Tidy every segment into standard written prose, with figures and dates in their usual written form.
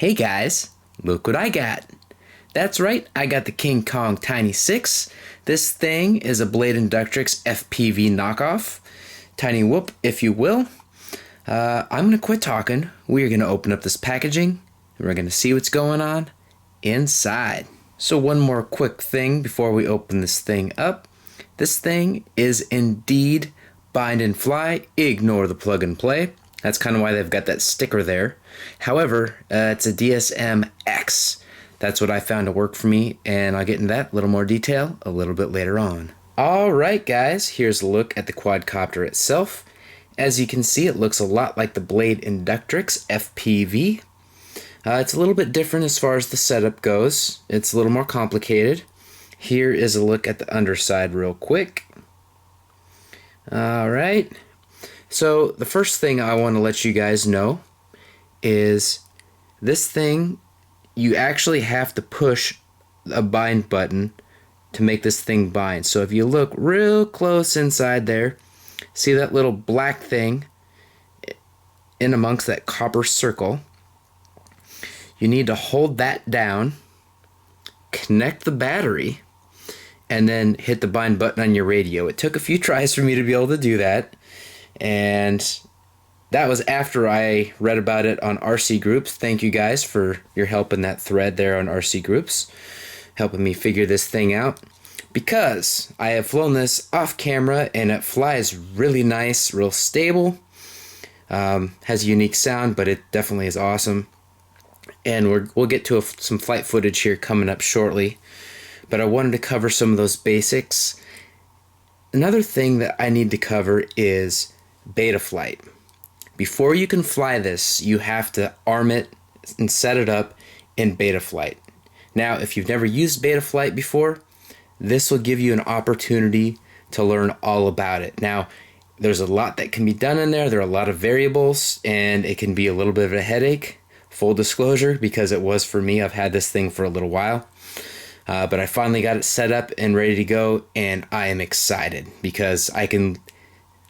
Hey guys, look what I got. That's right, I got the KINGKONG Tiny 6. This thing is a Blade Inductrix FPV knockoff. Tiny whoop, if you will. I'm gonna quit talking. We're gonna open up this packaging and we're gonna see what's going on inside. So one more quick thing before we open this thing up. This thing is indeed bind and fly, ignore the plug and play. That's kind of why they've got that sticker there. However, it's a DSM-X. That's what I found to work for me, and I'll get into that little more detail a little bit later on. Alright guys, here's a look at the quadcopter itself. As you can see, it looks a lot like the Blade Inductrix FPV. It's a little bit different as far as the setup goes. It's a little more complicated. Here is a look at the underside real quick. Alright. So the first thing I want to let you guys know is this thing, you actually have to push a bind button to make this thing bind. So if you look real close inside there, see that little black thing in amongst that copper circle? You need to hold that down, connect the battery, and then hit the bind button on your radio. It took a few tries for me to be able to do that, and that was after I read about it on RC Groups. Thank you guys for your help in that thread there on RC Groups, helping me figure this thing out, because I have flown this off camera and it flies really nice, real stable, has a unique sound, but it definitely is awesome. And we'll get to some flight footage here coming up shortly, but I wanted to cover some of those basics. Another thing that I need to cover is Betaflight. Before you can fly this, you have to arm it and set it up in Betaflight. Now, if you've never used Betaflight before, this will give you an opportunity to learn all about it. Now, there's a lot that can be done in there. There are a lot of variables, and it can be a little bit of a headache. Full disclosure, because it was for me. I've had this thing for a little while. But I finally got it set up and ready to go, and I am excited because I can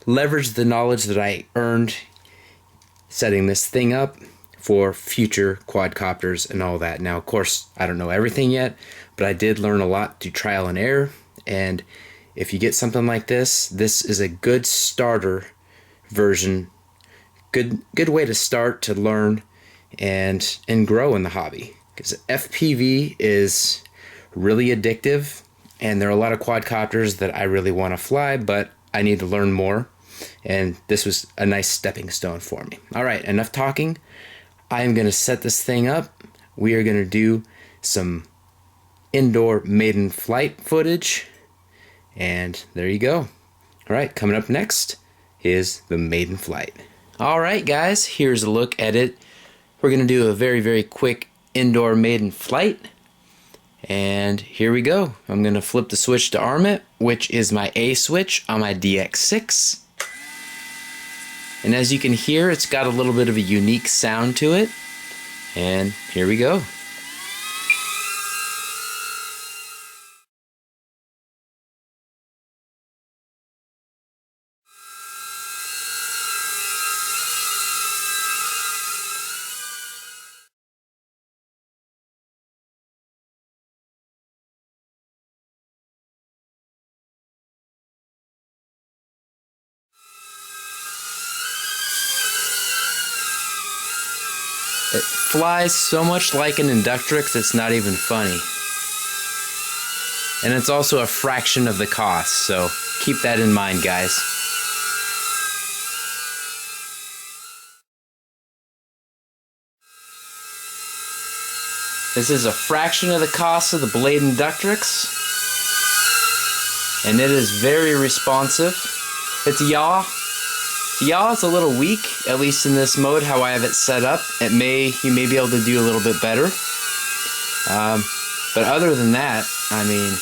leverage the knowledge that I earned setting this thing up for future quadcopters and all that. Now, of course, I don't know everything yet, but I did learn a lot through trial and error, and if you get something like this, this is a good starter version. Good way to start to learn and grow in the hobby, because FPV is really addictive, and there are a lot of quadcopters that I really want to fly, but I need to learn more, and this was a nice stepping stone for me. Alright, enough talking. I am going to set this thing up. We are going to do some indoor Maiden Flight footage, and there you go. Alright, coming up next is the Maiden Flight. Alright guys, here's a look at it. We're going to do a very quick indoor Maiden Flight. And here we go. I'm going to flip the switch to arm it, which is my A switch on my DX6. And as you can hear, it's got a little bit of a unique sound to it. And here we go. It flies so much like an Inductrix, it's not even funny. And it's also a fraction of the cost, so keep that in mind, guys. This is a fraction of the cost of the Blade Inductrix, and it is very responsive. It's a yaw. The yaw is a little weak, at least in this mode, how I have it set up. You may be able to do a little bit better. But other than that, I mean,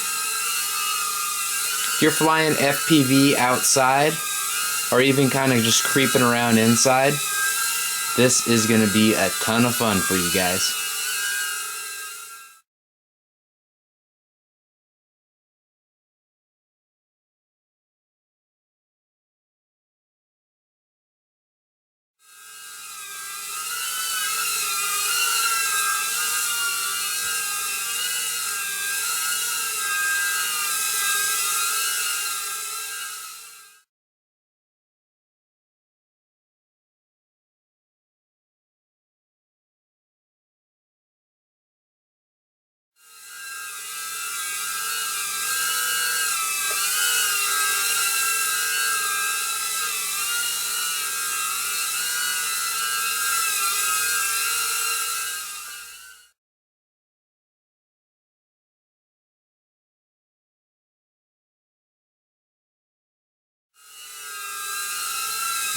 if you're flying FPV outside, or even kind of just creeping around inside, this is going to be a ton of fun for you guys.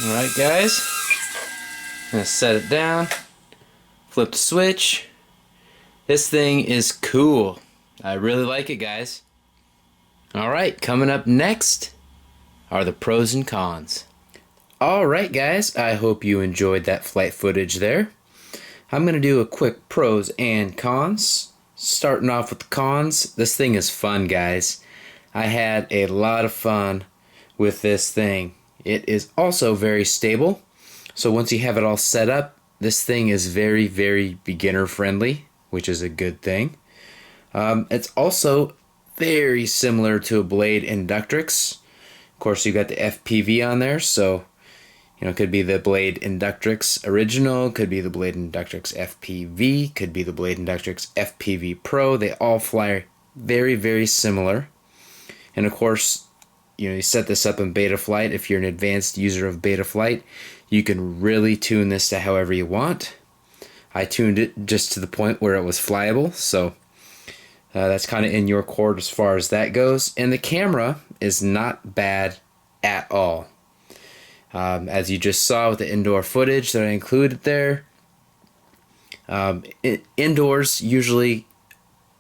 Alright guys, I'm going to set it down, flip the switch. This thing is cool. I really like it, guys. Alright, coming up next are the pros and cons. Alright guys, I hope you enjoyed that flight footage there. I'm going to do a quick pros and cons. Starting off with the cons, this thing is fun, guys. I had a lot of fun with this thing. It is also very stable. So once you have it all set up, this thing is very, very beginner friendly, which is a good thing. It's also very similar to a Blade Inductrix. Of course, you got the FPV on there, so you know, it could be the Blade Inductrix Original, could be the Blade Inductrix FPV, could be the Blade Inductrix FPV Pro. They all fly very, very similar. And of course, you know, you set this up in Betaflight. If you're an advanced user of Betaflight, you can really tune this to however you want. I tuned it just to the point where it was flyable, so that's kind of in your court as far as that goes. And the camera is not bad at all. As you just saw with the indoor footage that I included there, indoors, usually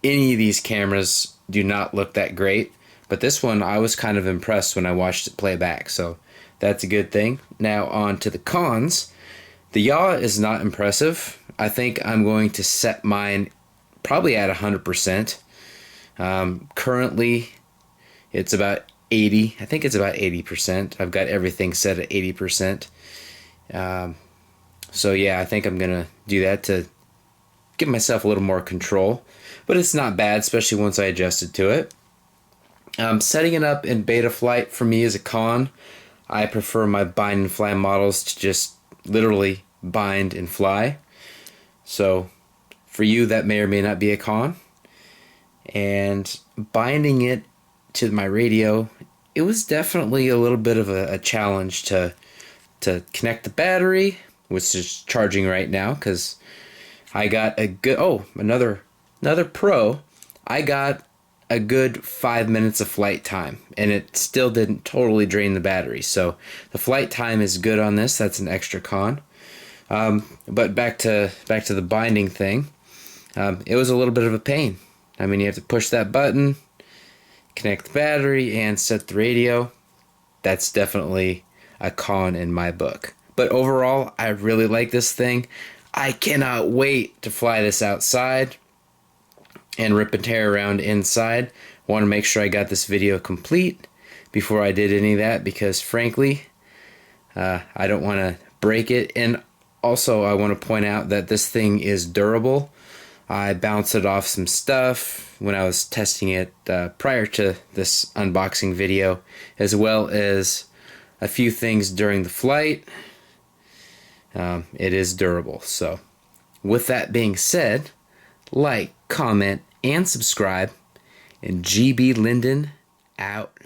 any of these cameras do not look that great, but this one I was kind of impressed when I watched it play back, so that's a good thing. Now on to the cons. The yaw is not impressive. I think I'm going to set mine probably at 100%. Currently it's about 80. I think it's about 80%. I've got everything set at 80%. So yeah, I think I'm gonna do that to give myself a little more control, but it's not bad, especially once I adjusted to it. Setting it up in Betaflight for me is a con. I prefer my bind and fly models to just literally bind and fly. So for you, that may or may not be a con. And binding it to my radio, it was definitely a little bit of a challenge to connect the battery, which is charging right now, because I got a good, another pro, I got a good 5 minutes of flight time, and it still didn't totally drain the battery. So the flight time is good on this. That's an extra con. But back to the binding thing, it was a little bit of a pain. I mean, you have to push that button, connect the battery, and set the radio. That's definitely a con in my book. But overall, I really like this thing. I cannot wait to fly this outside and rip and tear around inside. I want to make sure I got this video complete before I did any of that, because frankly, I don't want to break it. And also, I want to point out that this thing is durable. I bounced it off some stuff when I was testing it prior to this unboxing video, as well as a few things during the flight. It is durable. So with that being said, like, comment, and subscribe, and GB Linden out.